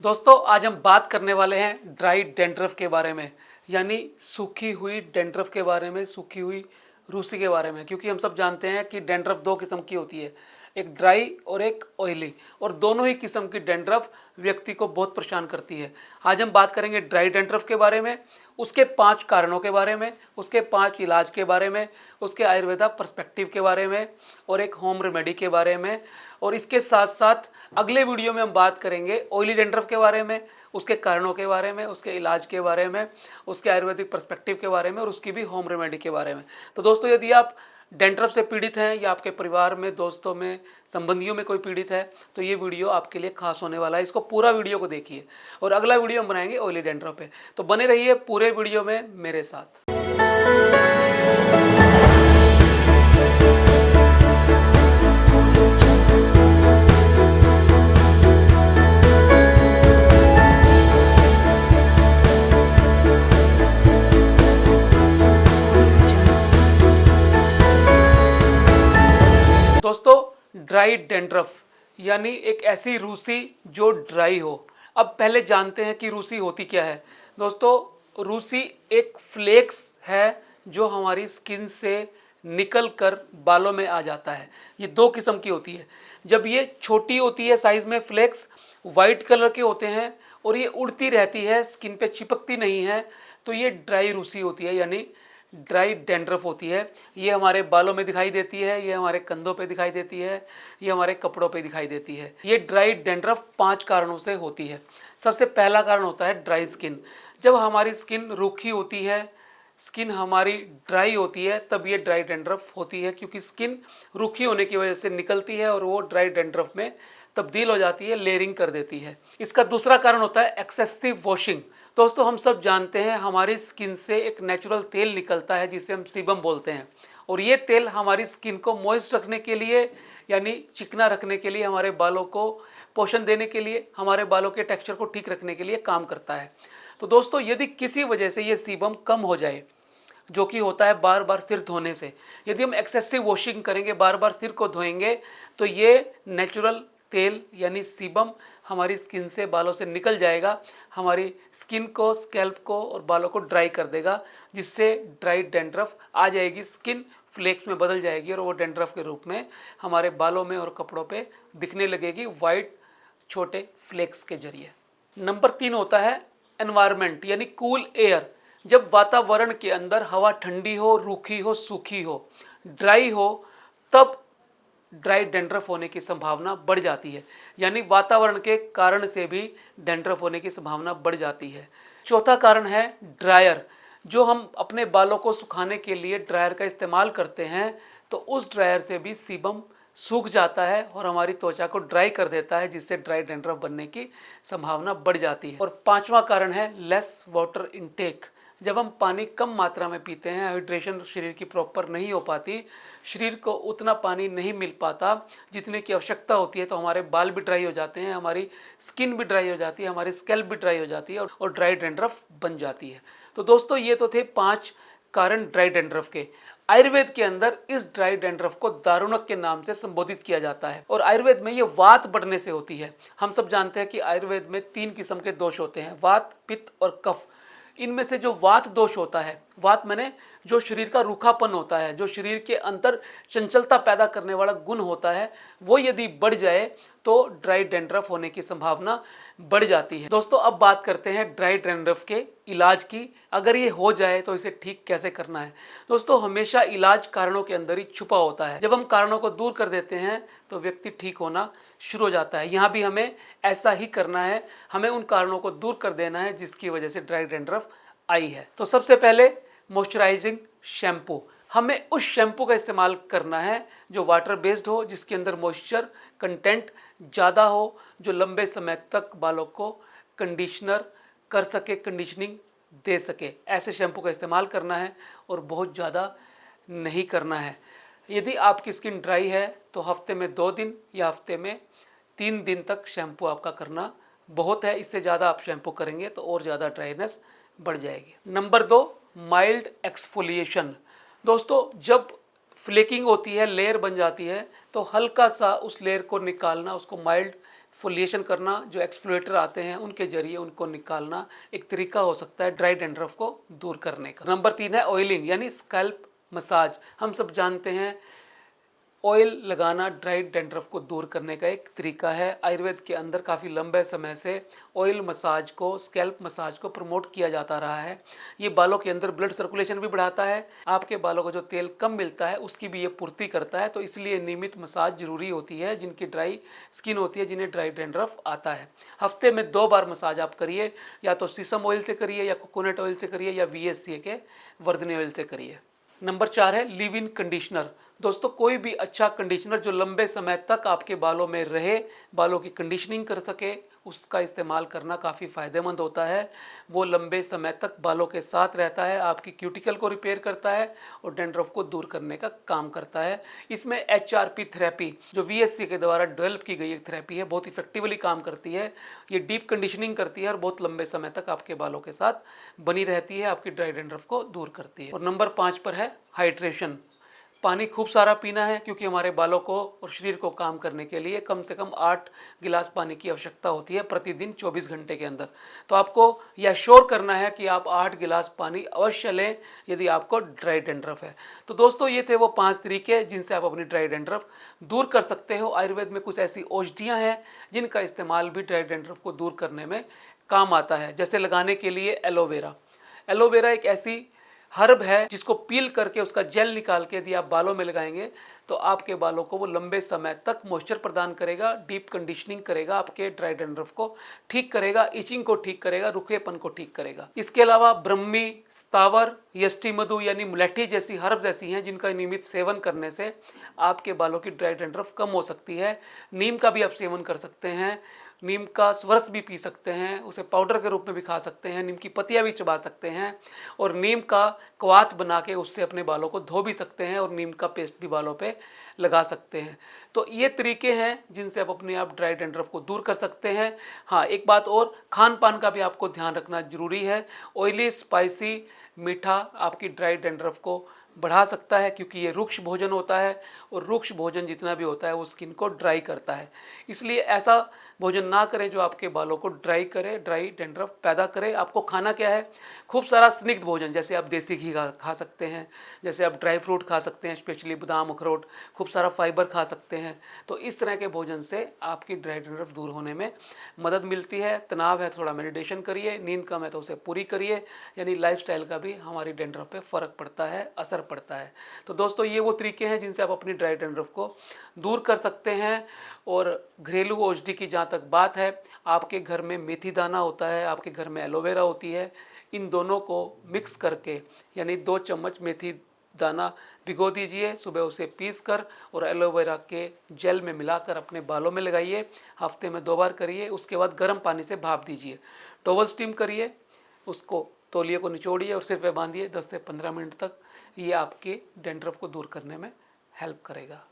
दोस्तों आज हम बात करने वाले हैं ड्राई डैंड्रफ के बारे में, यानी सूखी हुई डैंड्रफ के बारे में, सूखी हुई रूसी के बारे में। क्योंकि हम सब जानते हैं कि डैंड्रफ दो किस्म की होती है, एक ड्राई और एक ऑयली, और दोनों ही किस्म की डैंड्रफ व्यक्ति को बहुत परेशान करती है। आज हम बात करेंगे ड्राई डैंड्रफ के बारे में, उसके 5 कारणों के बारे में, उसके 5 इलाज के बारे में, उसके आयुर्वेदा पर्सपेक्टिव के बारे में और एक होम रेमेडी के बारे में। और इसके साथ साथ अगले वीडियो में हम बात करेंगे ऑयली डैंड्रफ के बारे में, उसके कारणों के बारे में, उसके इलाज के बारे में, उसके आयुर्वेदिक पर्सपेक्टिव के बारे में और उसकी भी होम रेमेडी के बारे में। तो दोस्तों यदि आप डैंड्रफ से पीड़ित हैं या आपके परिवार में, दोस्तों में, संबंधियों में कोई पीड़ित है तो ये वीडियो आपके लिए खास होने वाला है। इसको पूरा वीडियो को देखिए और अगला वीडियो हम बनाएंगे ऑयली डैंड्रफ पे। तो बने रहिए पूरे वीडियो में मेरे साथ। दोस्तों ड्राई डैंड्रफ यानी एक ऐसी रूसी जो ड्राई हो। अब पहले जानते हैं कि रूसी होती क्या है। दोस्तों रूसी एक फ्लेक्स है जो हमारी स्किन से निकल कर बालों में आ जाता है। ये 2 किस्म की होती है। जब ये छोटी होती है साइज में, फ्लेक्स वाइट कलर के होते हैं और ये उड़ती रहती है, स्किन पे चिपकती नहीं है, तो ये ड्राई रूसी होती है, यानी ड्राई डैंड्रफ होती है। ये हमारे बालों में दिखाई देती है, ये हमारे कंधों पे दिखाई देती है, ये हमारे कपड़ों पे दिखाई देती है। ये ड्राई डैंड्रफ 5 कारणों से होती है। सबसे पहला कारण होता है ड्राई स्किन। जब हमारी स्किन रूखी होती है, स्किन हमारी ड्राई होती है, तब ये ड्राई डैंड्रफ होती है, क्योंकि स्किन रूखी होने की वजह से निकलती है और वो ड्राई डैंड्रफ में तब्दील हो जाती है, लेयरिंग कर देती है। इसका दूसरा कारण होता है एक्सेसिव वॉशिंग। दोस्तों हम सब जानते हैं हमारी स्किन से एक नेचुरल तेल निकलता है जिसे हम सीबम बोलते हैं, और ये तेल हमारी स्किन को मॉइस्ट रखने के लिए, यानी चिकना रखने के लिए, हमारे बालों को पोषण देने के लिए, हमारे बालों के टेक्सचर को ठीक रखने के लिए काम करता है। तो दोस्तों यदि किसी वजह से ये सीबम कम हो जाए, जो कि होता है बार बार सिर धोने से, यदि हम एक्सेसिव वॉशिंग करेंगे, बार बार सिर को धोएंगे, तो ये नेचुरल तेल यानी सीबम हमारी स्किन से, बालों से निकल जाएगा, हमारी स्किन को, स्कैल्प को और बालों को ड्राई कर देगा, जिससे ड्राई डैंड्रफ आ जाएगी, स्किन फ्लेक्स में बदल जाएगी और वो डैंड्रफ के रूप में हमारे बालों में और कपड़ों पे दिखने लगेगी, वाइट छोटे फ्लेक्स के जरिए। नंबर 3 होता है एनवायरनमेंट यानी कूल एयर। जब वातावरण के अंदर हवा ठंडी हो, रूखी हो, सूखी हो, ड्राई हो, तब ड्राई डैंड्रफ होने की संभावना बढ़ जाती है, यानी वातावरण के कारण से भी डैंड्रफ होने की संभावना बढ़ जाती है। चौथा कारण है ड्रायर। जो हम अपने बालों को सुखाने के लिए ड्रायर का इस्तेमाल करते हैं, तो उस ड्रायर से भी सीबम सूख जाता है और हमारी त्वचा को ड्राई कर देता है, जिससे ड्राई डैंड्रफ बनने की संभावना बढ़ जाती है। और 5वां कारण है लेस वाटर इनटेक। जब हम पानी कम मात्रा में पीते हैं, हाइड्रेशन शरीर की प्रॉपर नहीं हो पाती, शरीर को उतना पानी नहीं मिल पाता जितने की आवश्यकता होती है, तो हमारे बाल भी ड्राई हो जाते हैं, हमारी स्किन भी ड्राई हो जाती है, हमारी स्कैल्प भी ड्राई हो जाती है और ड्राई डैंड्रफ बन जाती है। तो दोस्तों ये तो थे 5 कारण ड्राई डैंड्रफ के। आयुर्वेद के अंदर इस ड्राई डैंड्रफ को दारुणक के नाम से संबोधित किया जाता है, और आयुर्वेद में ये वात बढ़ने से होती है। हम सब जानते हैं कि आयुर्वेद में 3 किस्म के दोष होते हैं, वात, पित्त और कफ। इनमें से जो वात दोष होता है, वात माने जो शरीर का रूखापन होता है, जो शरीर के अंदर चंचलता पैदा करने वाला गुण होता है, वो यदि बढ़ जाए तो ड्राई डैंड्रफ होने की संभावना बढ़ जाती है। दोस्तों अब बात करते हैं ड्राई डैंड्रफ के इलाज की। अगर ये हो जाए तो इसे ठीक कैसे करना है। दोस्तों हमेशा इलाज कारणों के अंदर ही छुपा होता है। जब हम कारणों को दूर कर देते हैं तो व्यक्ति ठीक होना शुरू हो जाता है। यहाँ भी हमें ऐसा ही करना है, हमें उन कारणों को दूर कर देना है जिसकी वजह से ड्राई डैंड्रफ आई है। तो सबसे पहले मॉइस्चराइजिंग शैम्पू, हमें उस शैम्पू का इस्तेमाल करना है जो वाटर बेस्ड हो, जिसके अंदर मॉइस्चर कंटेंट ज़्यादा हो, जो लंबे समय तक बालों को कंडीशनर कर सके, कंडीशनिंग दे सके। ऐसे शैम्पू का इस्तेमाल करना है और बहुत ज़्यादा नहीं करना है। यदि आपकी स्किन ड्राई है तो हफ्ते में 2 दिन या हफ्ते में 3 दिन तक शैम्पू आपका करना बहुत है। इससे ज़्यादा आप शैम्पू करेंगे तो और ज़्यादा ड्राइनेस बढ़ जाएगी। Number 2, mild exfoliation. दोस्तों जब फ्लेकिंग होती है, लेयर बन जाती है, तो हल्का सा उस लेयर को निकालना, उसको माइल्ड फोलिएशन करना, जो एक्सफ्लोएटर आते हैं उनके जरिए उनको निकालना एक तरीका हो सकता है ड्राई डैंड्रफ को दूर करने का। नंबर 3 है ऑयलिंग यानी स्कैल्प मसाज। हम सब जानते हैं ऑयल लगाना ड्राई डैंड्रफ को दूर करने का एक तरीका है। आयुर्वेद के अंदर काफ़ी लंबे समय से ऑयल मसाज को, स्कैल्प मसाज को प्रमोट किया जाता रहा है। ये बालों के अंदर ब्लड सर्कुलेशन भी बढ़ाता है, आपके बालों को जो तेल कम मिलता है उसकी भी ये पूर्ति करता है। तो इसलिए नियमित मसाज जरूरी होती है जिनकी ड्राई स्किन होती है, जिन्हें ड्राई डैंड्रफ आता है। हफ्ते में 2 बार मसाज आप करिए, या तो सीसम ऑयल से करिए, या कोकोनट ऑयल से करिए, या VSCA के वर्धनी ऑयल से करिए। नंबर 4 है लिव इन कंडीशनर। दोस्तों कोई भी अच्छा कंडीशनर जो लंबे समय तक आपके बालों में रहे, बालों की कंडीशनिंग कर सके, उसका इस्तेमाल करना काफ़ी फ़ायदेमंद होता है। वो लंबे समय तक बालों के साथ रहता है, आपकी क्यूटिकल को रिपेयर करता है और डैंड्रफ को दूर करने का काम करता है। इसमें HRP थेरेपी जो VSCA के द्वारा डेवलप की गई एक थेरेपी है, बहुत इफेक्टिवली काम करती है। ये डीप कंडीशनिंग करती है और बहुत लंबे समय तक आपके बालों के साथ बनी रहती है, आपकी ड्राई डैंड्रफ को दूर करती है। और नंबर 5 पर है हाइड्रेशन। पानी खूब सारा पीना है, क्योंकि हमारे बालों को और शरीर को काम करने के लिए कम से कम 8 गिलास पानी की आवश्यकता होती है प्रतिदिन 24 घंटे के अंदर। तो आपको यह श्योर करना है कि आप 8 गिलास पानी अवश्य लें यदि आपको ड्राई डैंड्रफ है। तो दोस्तों ये थे वो 5 तरीके जिनसे आप अपनी ड्राई डैंड्रफ दूर कर सकते हो। आयुर्वेद में कुछ ऐसी औषधियाँ हैं जिनका इस्तेमाल भी ड्राई डैंड्रफ को दूर करने में काम आता है। जैसे लगाने के लिए एलोवेरा। एलोवेरा एक ऐसी हर्ब है जिसको पील करके उसका जेल निकाल के यदि आप बालों में लगाएंगे तो आपके बालों को वो लंबे समय तक मॉइस्चर प्रदान करेगा, डीप कंडीशनिंग करेगा, आपके ड्राई डैंड्रफ को ठीक करेगा, इचिंग को ठीक करेगा, रुखेपन को ठीक करेगा। इसके अलावा ब्रह्मी, स्थावर, यष्टि मधु यानी मुलेठी जैसी हर्ब्स ऐसी हैं जिनका नियमित सेवन करने से आपके बालों की ड्राई डैंड्रफ कम हो सकती है। नीम का भी आप सेवन कर सकते हैं, नीम का स्वरस भी पी सकते हैं, उसे पाउडर के रूप में भी खा सकते हैं, नीम की पत्तियां भी चबा सकते हैं, और नीम का क्वाथ बना के उससे अपने बालों को धो भी सकते हैं, और नीम का पेस्ट भी बालों पे लगा सकते हैं। तो ये तरीके हैं जिनसे आप अपने आप ड्राई डैंड्रफ को दूर कर सकते हैं। हाँ, एक बात और, खान पान का भी आपको ध्यान रखना जरूरी है। ऑयली, स्पाइसी, मीठा आपकी ड्राई डैंड्रफ को बढ़ा सकता है, क्योंकि ये रुक्ष भोजन होता है, और रुक्ष भोजन जितना भी होता है वो स्किन को ड्राई करता है। इसलिए ऐसा भोजन ना करें जो आपके बालों को ड्राई करे, ड्राई डैंड्रफ पैदा करे। आपको खाना क्या है, खूब सारा स्निग्ध भोजन, जैसे आप देसी घी खा सकते हैं, जैसे आप ड्राई फ्रूट खा सकते हैं, स्पेशली बादाम, अखरोट, खूब सारा फाइबर खा सकते हैं। तो इस तरह के भोजन से आपकी ड्राई डैंड्रफ दूर होने में मदद मिलती है। तनाव है, थोड़ा मेडिटेशन करिए, नींद कम है तो उसे पूरी करिए, यानी लाइफस्टाइल का भी हमारी डैंड्रफ पे फ़र्क पड़ता है, असर पड़ता है। तो दोस्तों ये वो तरीके हैं जिनसे आप अपनी ड्राई डैंड्रफ को दूर कर सकते हैं। और घरेलू औषधि की जहाँ तक बात है, आपके घर में मेथी दाना होता है, आपके घर में एलोवेरा होती है, इन दोनों को मिक्स करके यानी 2 चम्मच मेथी दाना भिगो दीजिए, सुबह उसे पीस कर और एलोवेरा के जेल में मिलाकर अपने बालों में लगाइए। हफ्ते में 2 बार करिए। उसके बाद गर्म पानी से भाप दीजिए, टॉवल स्टीम करिए, उसको तौलिए को निचोड़िए और सिर पे बांधिए 10 से 15 मिनट तक। ये आपके डैंड्रफ को दूर करने में हेल्प करेगा।